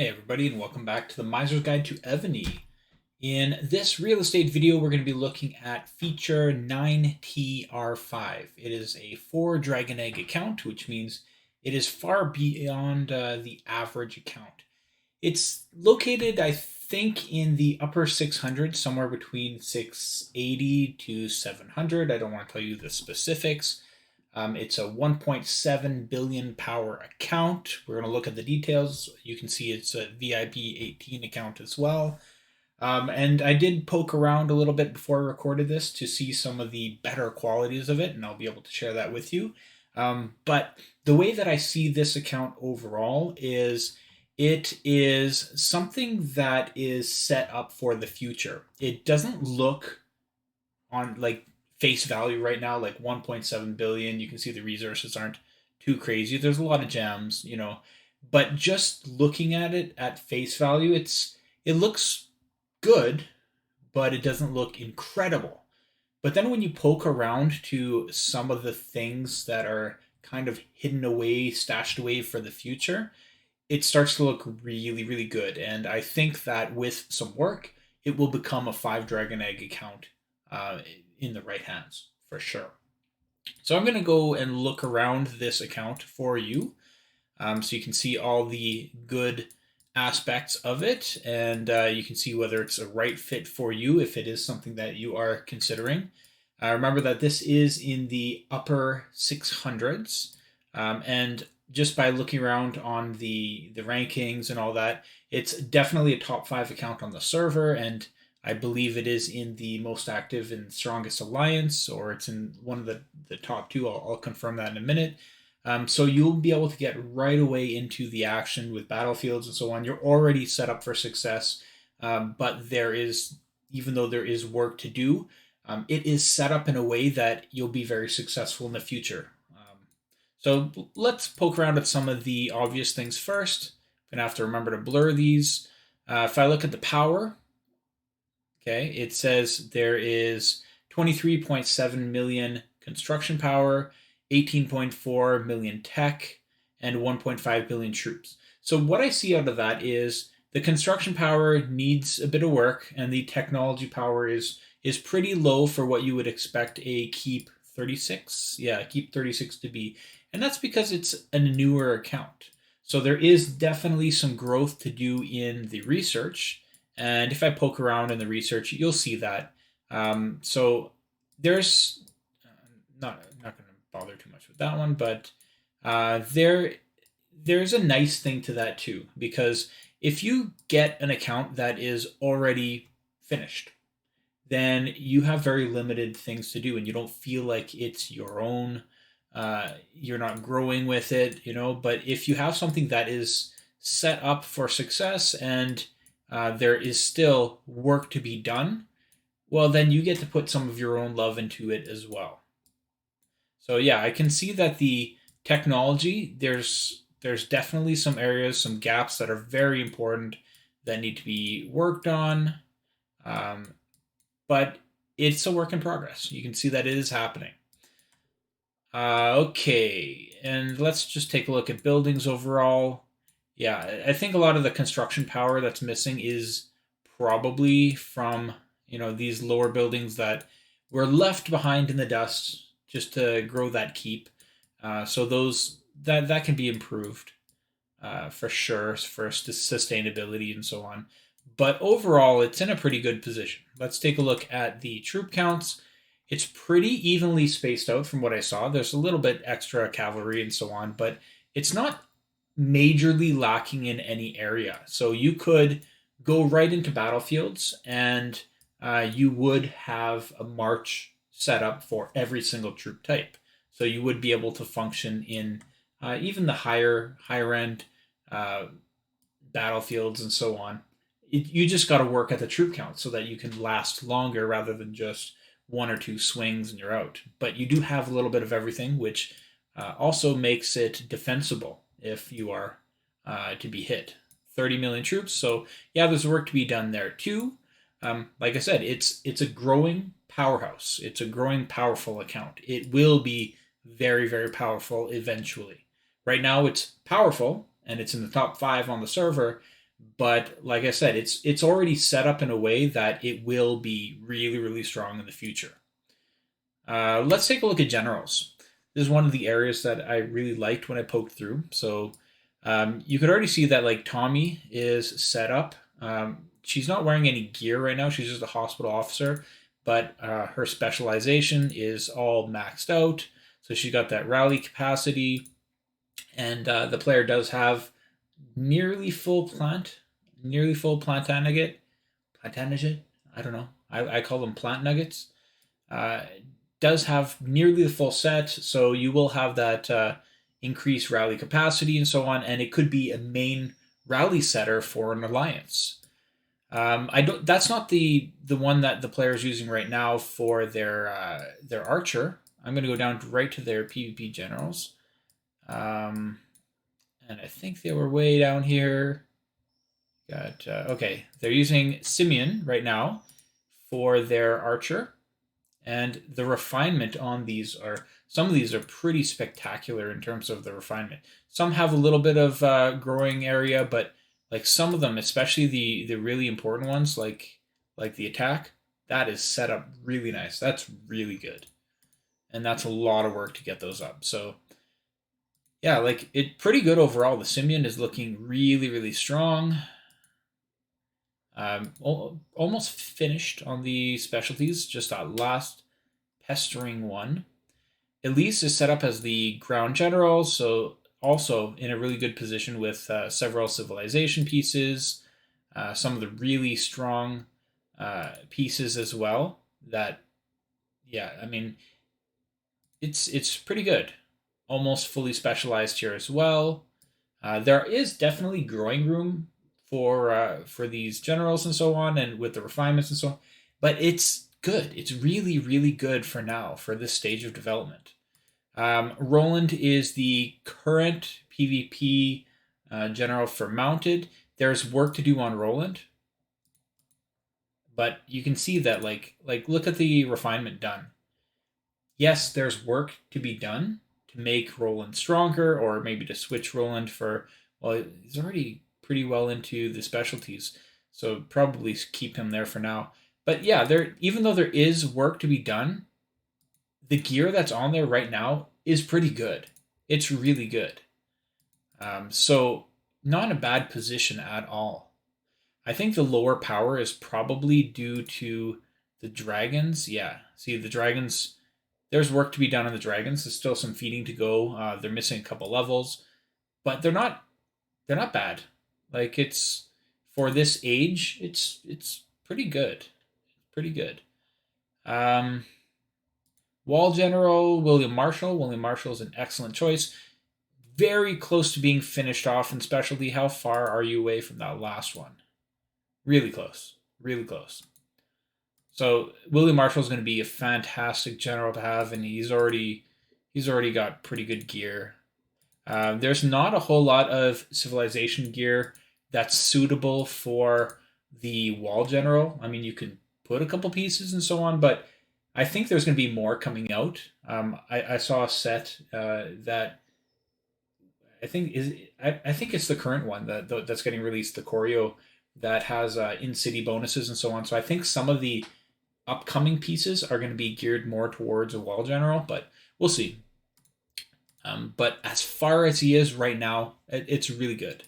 Hey everybody, and welcome back to the Miser's Guide to Evony. In this real estate video, we're going to be looking at feature 9TR5. It is a 4 Dragon Egg account, which means it is far beyond the average account. It's located, I think, in the upper 600s, somewhere between 680 to 700. I don't want to tell you the specifics. It's a 1.7 billion power account. We're going to look at the details. You can see it's a VIB 18 account as well. And I did poke around a little bit before I recorded this to see some of the better qualities of it, and I'll be able to share that with you. But the way that I see this account overall is it is something that is set up for the future. It doesn't look on like face value right now, like 1.7 billion. You can see the resources aren't too crazy. There's a lot of gems, but just looking at it at face value, it looks good, but it doesn't look incredible. But then when you poke around to some of the things that are kind of hidden away, stashed away for the future, it starts to look really, really good. And I think that with some work, it will become a 5 Dragon Egg account uh, in the right hands for sure. So I'm going to go and look around this account for you, so you can see all the good aspects of it, and you can see whether it's a right fit for you if it is something that you are considering. Remember that this is in the upper 600s, and just by looking around on the rankings and all that, it's definitely a top 5 account on the server, and I believe it is in the most active and strongest alliance, or it's in one of the top 2. I'll confirm that in a minute. So you'll be able to get right away into the action with battlefields and so on. You're already set up for success, but even though there is work to do, it is set up in a way that you'll be very successful in the future. So let's poke around at some of the obvious things first. I'm gonna have to remember to blur these. If I look at the power, okay, it says there is 23.7 million construction power, 18.4 million tech, and 1.5 billion troops. So what I see out of that is the construction power needs a bit of work, and the technology power is pretty low for what you would expect a Keep 36, Keep 36 to be. And that's because it's a newer account. So there is definitely some growth to do in the research. And if I poke around in the research, you'll see that. So there's not going to bother too much with that one, but there's a nice thing to that too, because if you get an account that is already finished, then you have very limited things to do, and you don't feel like it's your own. You're not growing with it, But if you have something that is set up for success and there is still work to be done, well, then you get to put some of your own love into it as well. So yeah, I can see that the technology, there's definitely some areas, some gaps that are very important that need to be worked on. Um, but it's a work in progress. You can see that it is happening. Okay, and let's just take a look at buildings overall. Yeah, I think a lot of the construction power that's missing is probably from, these lower buildings that were left behind in the dust just to grow that keep. So that can be improved for sure for sustainability and so on. But overall, it's in a pretty good position. Let's take a look at the troop counts. It's pretty evenly spaced out from what I saw. There's a little bit extra cavalry and so on, but it's not majorly lacking in any area. So you could go right into battlefields, and you would have a march set up for every single troop type. So you would be able to function in even the higher end battlefields and so on. You just got to work at the troop count so that you can last longer rather than just 1 or 2 swings and you're out. But you do have a little bit of everything, which also makes it defensible if you are to be hit. 30 million troops, so yeah, there's work to be done there too. Like I said, it's a growing powerhouse. It's a growing powerful account. It will be very, very powerful eventually. Right now, it's powerful and it's in the top 5 on the server, But like I said, it's already set up in a way that it will be really, really strong in the future. Let's take a look at generals. This is one of the areas that I really liked when I poked through. So you could already see that like Tommy is set up. She's not wearing any gear right now. She's just a hospital officer, but her specialization is all maxed out. So she got that rally capacity, and the player does have nearly full plant nugget. I don't know. I call them plant nuggets. Uh, does have nearly the full set, so you will have that increased rally capacity and so on, and it could be a main rally setter for an alliance. I don't. That's not the one that the player is using right now for their archer. I'm going to go down right to their PvP generals, and I think they were way down here. Got okay. They're using Simeon right now for their archer, and the refinement on these are some of these are pretty spectacular in terms of the refinement. Some have a little bit of growing area, but like some of them, especially the really important ones, like the attack, that is set up really nice. That's really good, and that's a lot of work to get those up. So yeah, like it pretty good overall. The Simeon is looking really, really strong. Almost finished on the specialties, just that last pestering one. Elise is set up as the ground general, so also in a really good position with several civilization pieces, some of the really strong pieces as well. That, yeah, I mean, it's pretty good. Almost fully specialized here as well. There is definitely growing room for these generals and so on, and with the refinements and so on. But it's good. It's really, really good for now for this stage of development. Roland is the current PvP general for mounted. There's work to do on Roland, but you can see that like look at the refinement done. Yes, there's work to be done to make Roland stronger, or maybe to switch Roland for, well, he's already pretty well into the specialties, so probably keep him there for now. But yeah, there, even though there is work to be done, the gear that's on there right now is pretty good. It's really good. So not in a bad position at all. I think the lower power is probably due to the dragons. Yeah, see the dragons. There's work to be done on the dragons. There's still some feeding to go. They're missing a couple levels, but they're not. They're not bad. Like it's for this age, it's pretty good. Pretty good. Um, Wall General William Marshall. William Marshall is an excellent choice. Very close to being finished off in specialty. How far are you away from that last one? Really close. Really close. So William Marshall is going to be a fantastic general to have, and he's already got pretty good gear. There's not a whole lot of civilization gear that's suitable for the wall general. I mean, you can put a couple pieces and so on, but I think there's going to be more coming out. I saw a set that I think it's the current one that's getting released, the Choreo, that has in city bonuses and so on. So I think some of the upcoming pieces are going to be geared more towards a wall general, but we'll see. But as far as he is right now, it's really good.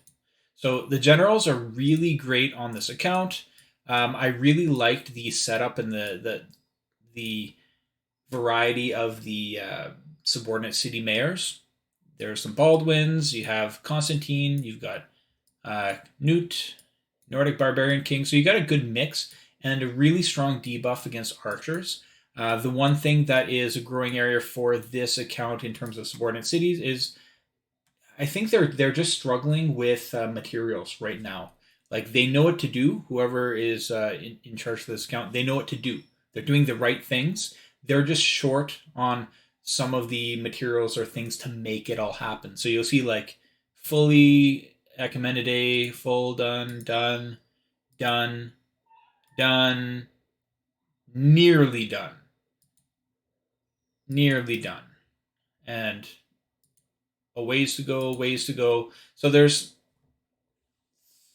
So the generals are really great on this account. I really liked the setup and the variety of the subordinate city mayors. There's some Baldwins. You have Constantine. You've got Newt, Nordic Barbarian King. So you got a good mix and a really strong debuff against archers. The one thing that is a growing area for this account in terms of subordinate cities is I think they're just struggling with materials right now. Like they know what to do. Whoever is in charge of this account, they know what to do. They're doing the right things. They're just short on some of the materials or things to make it all happen. So you'll see like fully Ecumenidae, full done, done, done, done, nearly done, nearly done, and a ways to go, ways to go. So there's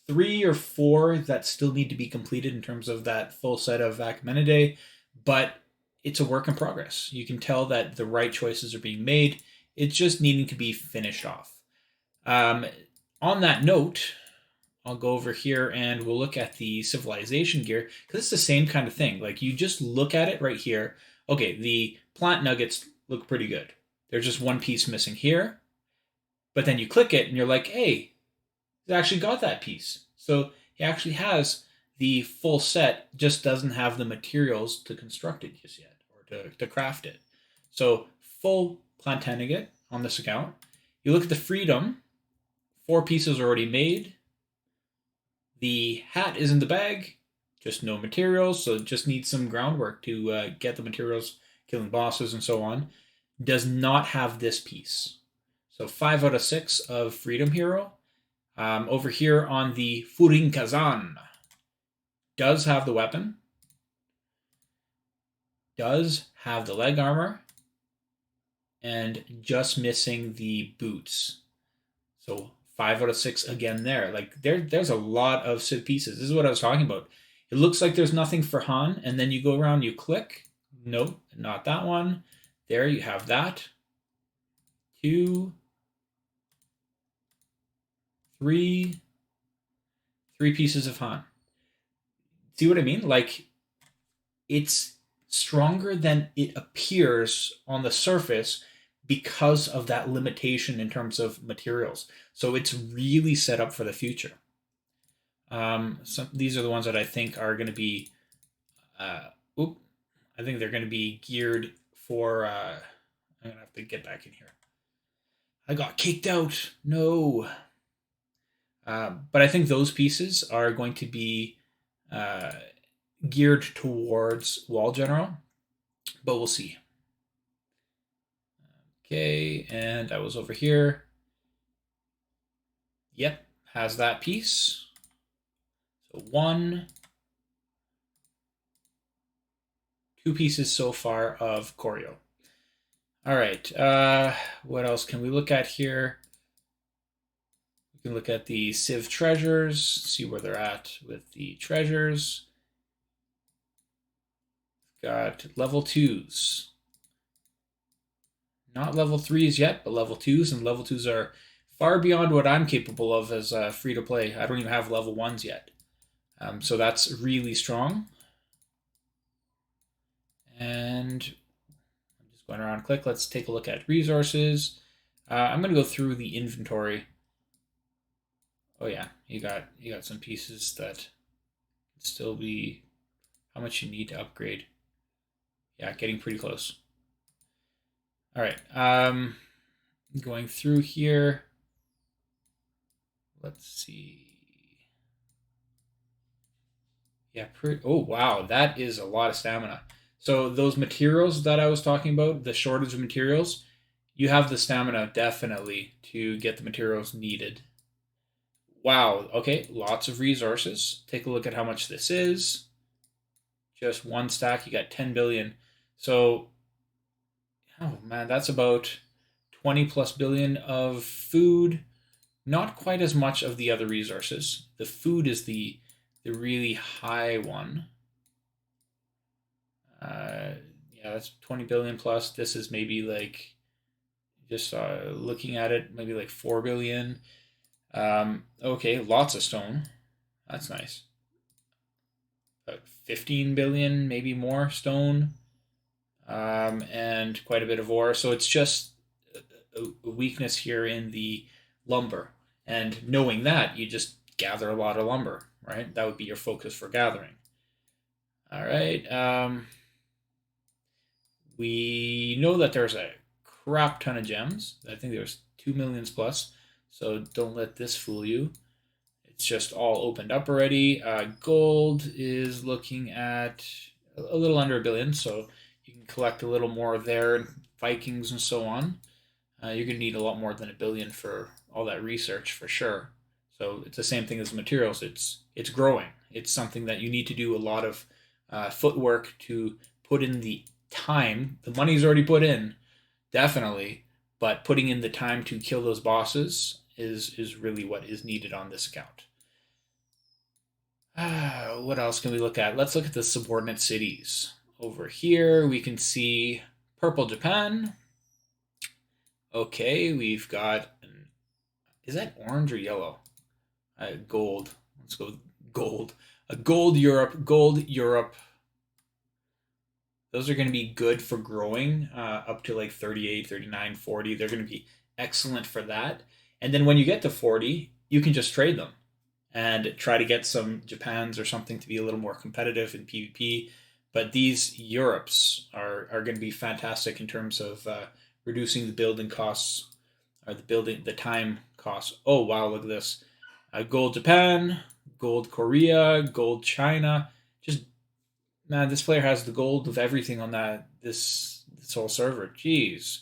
3 or 4 that still need to be completed in terms of that full set of Achaemenidae, but it's a work in progress. You can tell that the right choices are being made. It's just needing to be finished off. On that note, I'll go over here and we'll look at the civilization gear, because it's the same kind of thing. Like, you just look at it right here. Okay, the plant nuggets look pretty good. There's just one piece missing here. But then you click it and you're like, hey, it actually got that piece. So he actually has the full set, just doesn't have the materials to construct it just yet, or to craft it. So full plant nugget on this account. You look at the freedom, 4 pieces already made. The hat is in the bag, just no materials, so it just needs some groundwork to get the materials, killing bosses and so on. Does not have this piece. So 5 out of 6 of Freedom Hero. Over here on the Furin Kazan, does have the weapon, does have the leg armor, and just missing the boots. So 5 out of 6 again there. Like, there's a lot of Civ pieces. This is what I was talking about. It looks like there's nothing for Han, and then you go around, you click. Nope, not that one. There you have that. 2, 3 pieces of Han. See what I mean? Like, it's stronger than it appears on the surface because of that limitation in terms of materials. So it's really set up for the future. These are the ones that I think are going to be, I think they're going to be geared for, I'm going to have to get back in here. I got kicked out. No. But I think those pieces are going to be geared towards Wall General, but we'll see. Okay, and I was over here. Yep, has that piece. So 1, 2 pieces so far of Choreo. All right, what else can we look at here? We can look at the Civ treasures, see where they're at with the treasures. Got level 2s. Not level 3s yet, but level 2s, and level 2s are far beyond what I'm capable of as free-to-play. I don't even have level 1s yet. So that's really strong. And I'm just going around click. Let's take a look at resources. I'm going to go through the inventory. Oh yeah, you got some pieces that still be how much you need to upgrade. Yeah, getting pretty close. All right, going through here. Let's see. Yeah, oh wow, that is a lot of stamina. So those materials that I was talking about, the shortage of materials, you have the stamina definitely to get the materials needed. Wow, okay, lots of resources. Take a look at how much this is. Just 1 stack, you got 10 billion. So, oh man, that's about 20 plus billion of food. Not quite as much of the other resources. The food is the really high one. Yeah, that's 20 billion plus. This is maybe like, just looking at it, maybe like 4 billion. Okay, lots of stone. That's nice. About 15 billion, maybe more stone. And quite a bit of ore. So it's just a weakness here in the lumber. And knowing that, you just gather a lot of lumber, right? That would be your focus for gathering. All right. We know that there's a crap ton of gems. I think there's 2 millions plus. So don't let this fool you. It's just all opened up already. Gold is looking at a little under 1 billion. So you can collect a little more there, Vikings and so on. You're going to need a lot more than 1 billion for all that research for sure. So it's the same thing as materials. It's growing. It's something that you need to do a lot of footwork to put in the time. The money's already put in, definitely, but putting in the time to kill those bosses is really what is needed on this account. What else can we look at? Let's look at the subordinate cities. Over here, we can see purple Japan. Okay, we've got, is that orange or yellow? Gold. Let's go with gold. A gold Europe, gold Europe. Those are going to be good for growing up to like 38, 39, 40. They're going to be excellent for that. And then when you get to 40, you can just trade them and try to get some Japans or something to be a little more competitive in PvP. But these Europes are going to be fantastic in terms of reducing the building costs or the time costs. Oh wow, look at this. Gold Japan, gold Korea, gold China. Just man, this player has the gold of everything on this whole server. Jeez.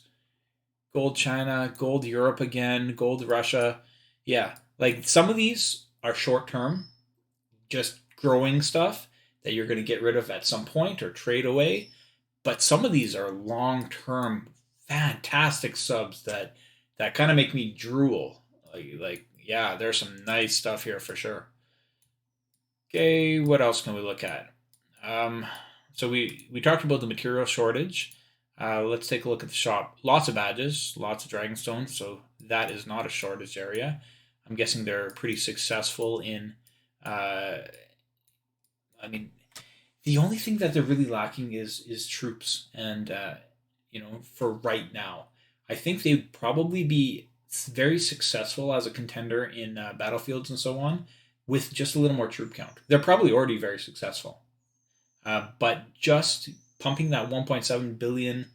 Gold China, gold Europe again, gold Russia. Yeah, like some of these are short term, just growing stuff that you're going to get rid of at some point or trade away. But some of these are long term, fantastic subs that kind of make me drool. Like yeah, there's some nice stuff here for sure. Okay, what else can we look at? Um, so we talked about the material shortage. Let's take a look at the shop. Lots of badges, lots of dragonstones, so that is not a shortage area. I'm guessing they're pretty successful in. I mean, the only thing that they're really lacking is troops, and for right now, I think they'd probably be very successful as a contender in battlefields and so on with just a little more troop count. They're probably already very successful. But just pumping that 1.7 billion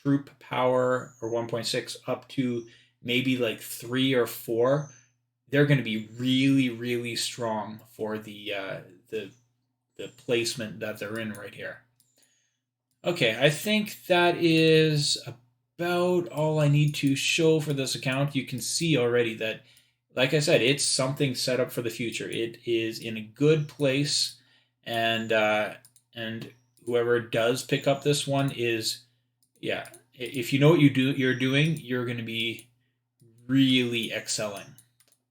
troop power or 1.6 up to maybe like 3 or 4, they're going to be really, really strong for the placement that they're in right here. Okay, I think that is about all I need to show for this account. You can see already that, like I said, it's something set up for the future. It is in a good place, and whoever does pick up this one is, yeah, if you know what you're doing, you're going to be really excelling.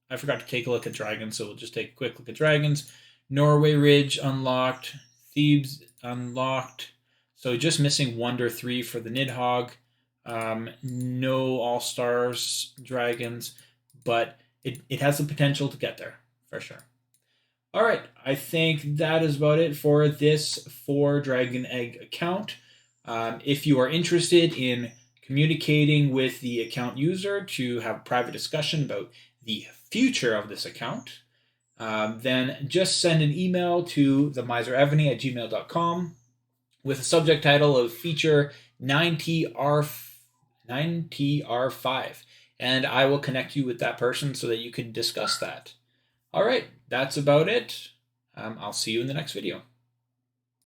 I forgot to take a look at dragons, so we'll just take a quick look at dragons. Norway Ridge unlocked, Thebes unlocked. So just missing Wonder 3 for the Nidhogg. No All Stars dragons, but it has the potential to get there for sure. All right, I think that is about it for this 4 Dragon Egg account. If you are interested in communicating with the account user to have a private discussion about the future of this account, then just send an email to themiserevony@gmail.com with a subject title of feature 9TR5, and I will connect you with that person so that you can discuss that. All right, that's about it. I'll see you in the next video.